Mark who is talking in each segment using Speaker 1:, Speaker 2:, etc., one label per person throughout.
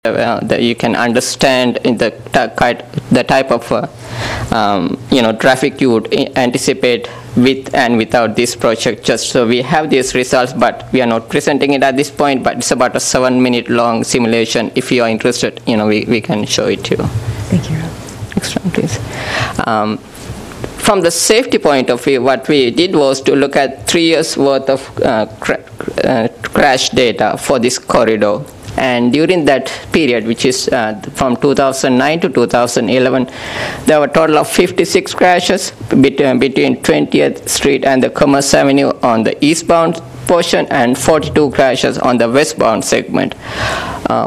Speaker 1: that you can understand in the type of traffic you would anticipate with and without this project. Just so we have these results, but we are not presenting it at this point, but it's about a 7-minute long simulation. If you are interested, we can show it to you.
Speaker 2: Thank you.
Speaker 1: Next one, please. From the safety point of view, what we did was to look at 3 years worth of crash data for this corridor. And during that period, which is from 2009 to 2011, there were a total of 56 crashes between 20th Street and the Commerce Avenue on the eastbound portion, and 42 crashes on the westbound segment.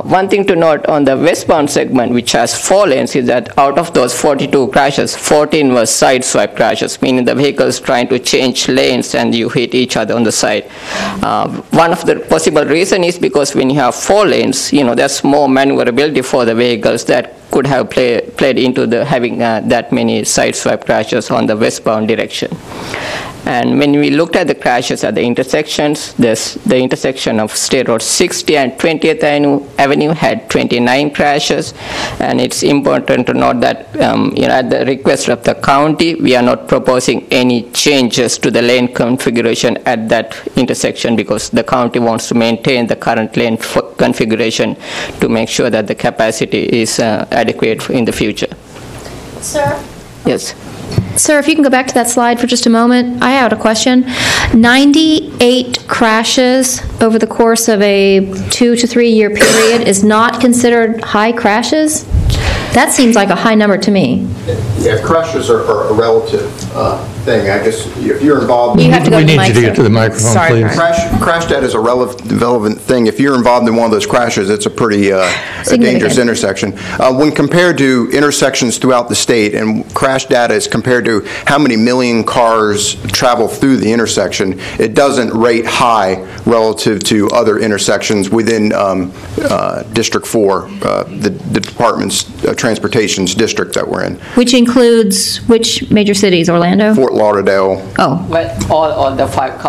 Speaker 1: One thing to note on the westbound segment, which has 4 lanes, is that out of those 42 crashes, 14 were side swipe crashes, meaning the vehicles trying to change lanes and you hit each other on the side. One of the possible reasons is because when you have 4 lanes, there's more maneuverability for the vehicles that could have played into the having that many side swipe crashes on the westbound direction. And when we looked at the crashes at the intersections, the intersection of State Road 60 and 20th Avenue had 29 crashes. And it's important to note that at the request of the county, we are not proposing any changes to the lane configuration at that intersection, because the county wants to maintain the current lane configuration to make sure that the capacity is adequate in the future.
Speaker 2: Sir?
Speaker 1: Yes.
Speaker 2: Sir, if you can go back to that slide for just a moment. I had a question. 98 crashes over the course of a 2 to 3 year period is not considered high crashes? That seems like a high number to me.
Speaker 3: Yeah, crashes are a relative thing. I guess if you're involved...
Speaker 2: You have to go
Speaker 4: we
Speaker 2: to the
Speaker 4: need you to get to the microphone,
Speaker 2: Sorry,
Speaker 4: please.
Speaker 3: Crash data is a relevant thing. If you're involved in one of those crashes, it's a pretty dangerous intersection. When compared to intersections throughout the state, and crash data is compared to how many million cars travel through the intersection, it doesn't rate high relative to other intersections within District 4, the department's transportation's district that we're in.
Speaker 2: Which includes which major cities? Orlando?
Speaker 3: Fort Lauderdale.
Speaker 2: Oh.
Speaker 1: Well, all the 5 counties.